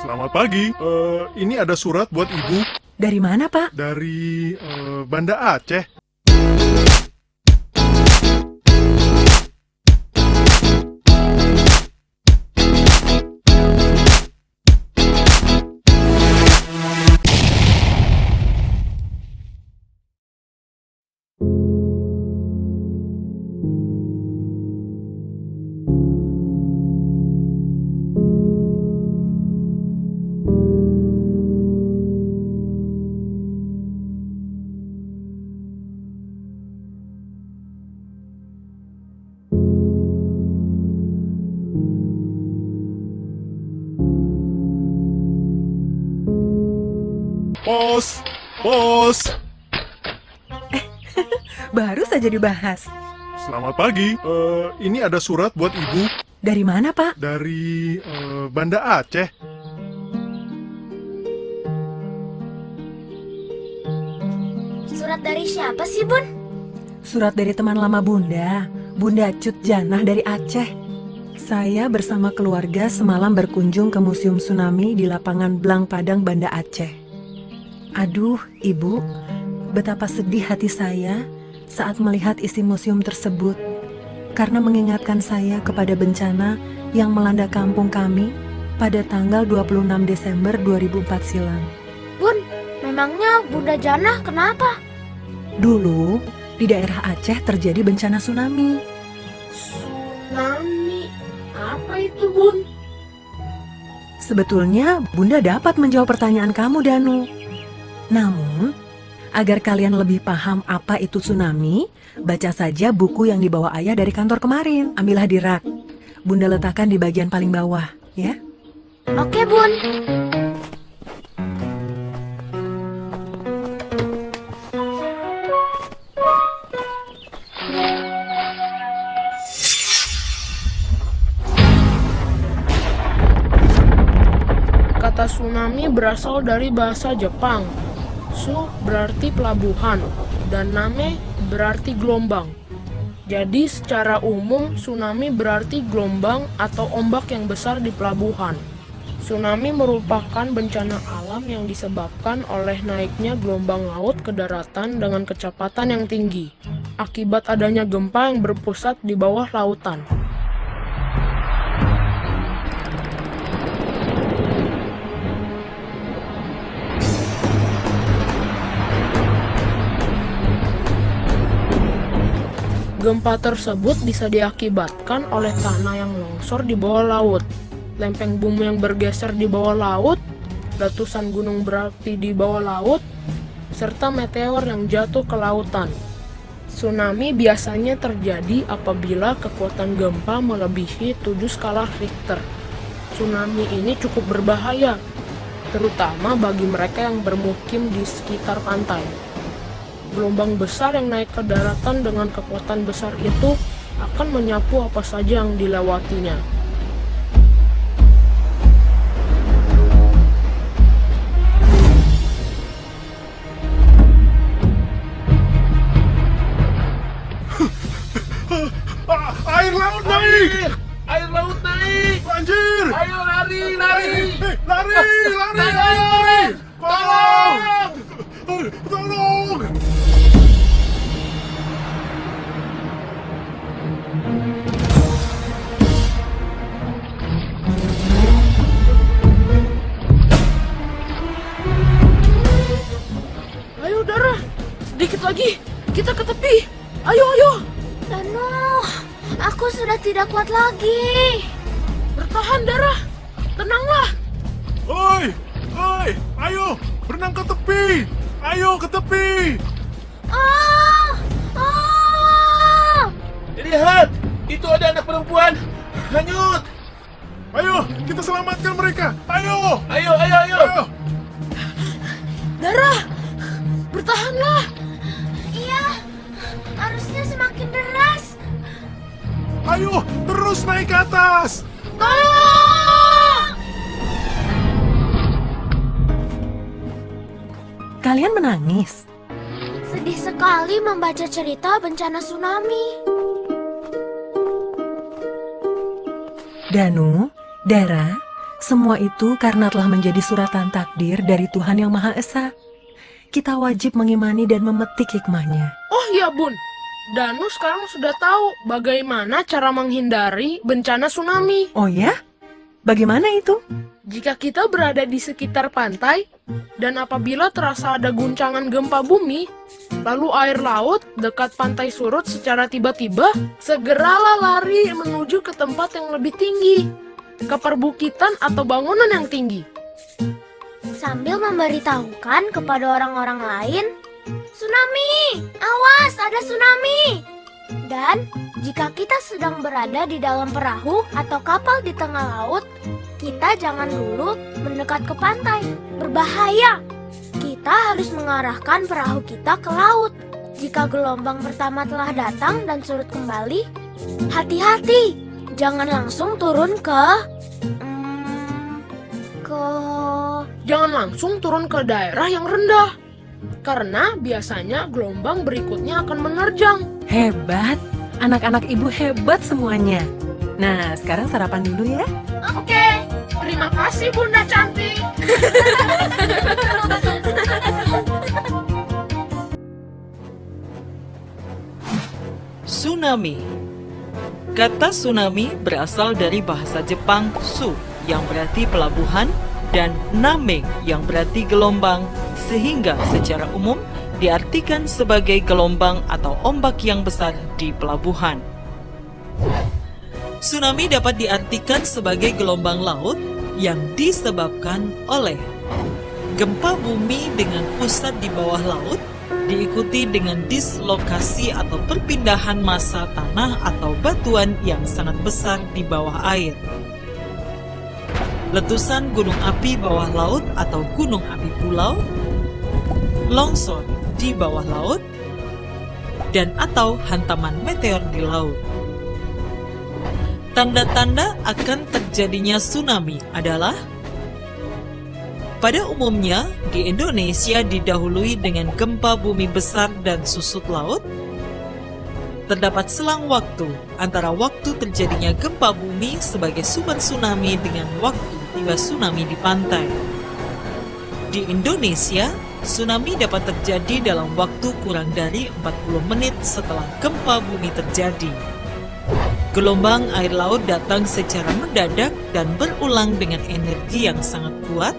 Selamat pagi. Ini ada surat buat ibu Dari mana, Pak? dari Banda Aceh. Pos, pos. Baru saja dibahas. Selamat pagi. Ini ada surat buat ibu Dari mana, Pak? dari Banda Aceh. Surat dari siapa sih, Bun? Surat dari teman lama Bunda, Bunda Cut Janah dari Aceh. Saya bersama keluarga semalam berkunjung ke Museum Tsunami di lapangan Blang Padang, Banda Aceh. Aduh, Ibu, betapa sedih hati saya saat melihat isi museum tersebut, karena mengingatkan saya kepada bencana yang melanda kampung kami pada tanggal 26 Desember 2004 silam. Bun, memangnya Bunda Janah kenapa? Dulu, di daerah Aceh terjadi bencana tsunami. Tsunami? Apa itu, Bun? Sebetulnya, Bunda dapat menjawab pertanyaan kamu, Danu. Namun, agar kalian lebih paham apa itu tsunami, baca saja buku yang dibawa ayah dari kantor kemarin. Ambillah di rak. Bunda letakkan di bagian paling bawah, ya. Oke, Bun. Kata tsunami berasal dari bahasa Jepang. Su berarti pelabuhan dan name berarti gelombang. Jadi secara umum tsunami berarti gelombang atau ombak yang besar di pelabuhan. Tsunami merupakan bencana alam yang disebabkan oleh naiknya gelombang laut ke daratan dengan kecepatan yang tinggi akibat adanya gempa yang berpusat di bawah lautan. Gempa tersebut bisa diakibatkan oleh tanah yang longsor di bawah laut, lempeng bumi yang bergeser di bawah laut, letusan gunung berapi di bawah laut, serta meteor yang jatuh ke lautan. Tsunami biasanya terjadi apabila kekuatan gempa melebihi 7 skala Richter. Tsunami ini cukup berbahaya, terutama bagi mereka yang bermukim di sekitar pantai. Gelombang besar yang naik ke daratan dengan kekuatan besar itu akan menyapu apa saja yang dilewatinya. Air laut naik! Air laut naik! Banjir! Ayo lari, lari! Lari! Lari! Lari! Tolong! Tolong! Ayo Dara, sedikit lagi, kita ke tepi. Ayo, ayo, Danu, aku sudah tidak kuat lagi. bertahan Dara, tenanglah. Oi! Oi! Ayo! Berenang ke tepi! Ayo ke tepi! Ah! Ah! Lihat, itu ada anak perempuan hanyut. Ayo! Kita selamatkan mereka! Ayo! Ayo, ayo, ayo! Ayo! Dara, bertahanlah. Iya, arusnya semakin deras. Ayo! Terus naik ke atas! Tolong! Kalian menangis. Sedih sekali membaca cerita bencana tsunami. Danu, Dara, Semua itu karena telah menjadi suratan takdir dari Tuhan Yang Maha Esa. Kita wajib mengimani dan memetik hikmahnya. Oh iya Bun, Danu sekarang sudah tahu bagaimana cara menghindari bencana tsunami. Oh ya? Bagaimana itu? Jika kita berada di sekitar pantai, dan apabila terasa ada guncangan gempa bumi, lalu air laut dekat pantai surut secara tiba-tiba, segeralah lari menuju ke tempat yang lebih tinggi, ke perbukitan atau bangunan yang tinggi. Sambil memberitahukan kepada orang-orang lain, "Tsunami! Awas, ada tsunami!" Dan jika kita sedang berada di dalam perahu atau kapal di tengah laut, kita jangan dulu mendekat ke pantai. Berbahaya! Kita harus mengarahkan perahu kita ke laut. Jika gelombang pertama telah datang dan surut kembali, hati-hati! Jangan langsung turun Jangan langsung turun ke daerah yang rendah, karena biasanya gelombang berikutnya akan menerjang. Hebat! Anak-anak ibu hebat semuanya. Nah, sekarang sarapan dulu ya. Oke, terima kasih Bunda Cantik. Tsunami. Kata tsunami berasal dari bahasa Jepang su yang berarti pelabuhan dan name yang berarti gelombang, sehingga secara umum diartikan sebagai gelombang atau ombak yang besar di pelabuhan. Tsunami dapat diartikan sebagai gelombang laut yang disebabkan oleh gempa bumi dengan pusat di bawah laut, diikuti dengan dislokasi atau perpindahan massa tanah atau batuan yang sangat besar di bawah air. Letusan gunung api bawah laut atau gunung api pulau, longsor di bawah laut, dan atau hantaman meteor di laut. Tanda-tanda akan terjadinya tsunami adalah: pada umumnya, di Indonesia didahului dengan gempa bumi besar dan susut laut. Terdapat selang waktu antara waktu terjadinya gempa bumi sebagai sumber tsunami dengan waktu tiba tsunami di pantai. Di Indonesia, tsunami dapat terjadi dalam waktu kurang dari 40 menit setelah gempa bumi terjadi. Gelombang air laut datang secara mendadak dan berulang dengan energi yang sangat kuat.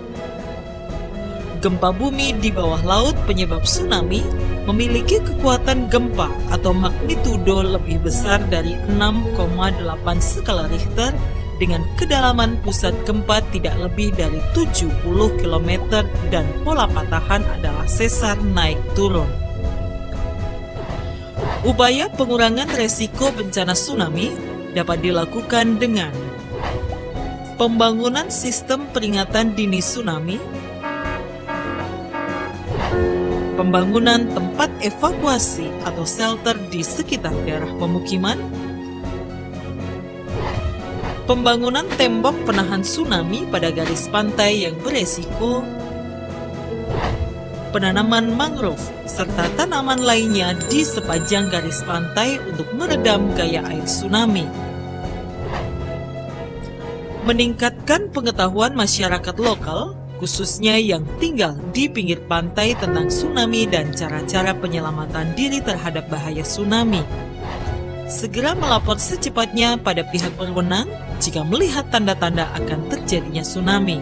Gempa bumi di bawah laut penyebab tsunami memiliki kekuatan gempa atau magnitudo lebih besar dari 6,8 skala Richter dengan kedalaman pusat gempa tidak lebih dari 70 km dan pola patahan adalah sesar naik turun. Upaya pengurangan resiko bencana tsunami dapat dilakukan dengan pembangunan sistem peringatan dini tsunami, pembangunan tempat evakuasi atau shelter di sekitar daerah pemukiman, pembangunan tembok penahan tsunami pada garis pantai yang beresiko, penanaman mangrove, serta tanaman lainnya di sepanjang garis pantai untuk meredam gaya air tsunami. Meningkatkan pengetahuan masyarakat lokal, khususnya yang tinggal di pinggir pantai tentang tsunami dan cara-cara penyelamatan diri terhadap bahaya tsunami. Segera melapor secepatnya pada pihak berwenang jika melihat tanda-tanda akan terjadinya tsunami.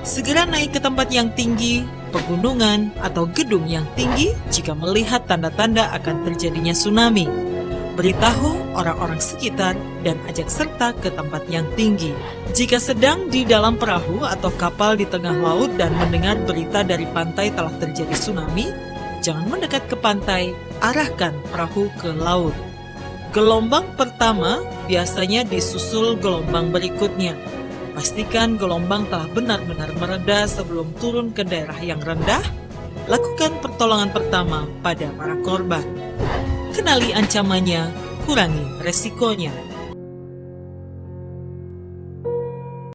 Segera naik ke tempat yang tinggi, pegunungan, atau gedung yang tinggi jika melihat tanda-tanda akan terjadinya tsunami. Beritahu orang-orang sekitar dan ajak serta ke tempat yang tinggi. Jika sedang di dalam perahu atau kapal di tengah laut dan mendengar berita dari pantai telah terjadi tsunami, jangan mendekat ke pantai, arahkan perahu ke laut. Gelombang pertama biasanya disusul gelombang berikutnya. Pastikan gelombang telah benar-benar mereda sebelum turun ke daerah yang rendah. Lakukan pertolongan pertama pada para korban. Kenali ancamannya, kurangi resikonya.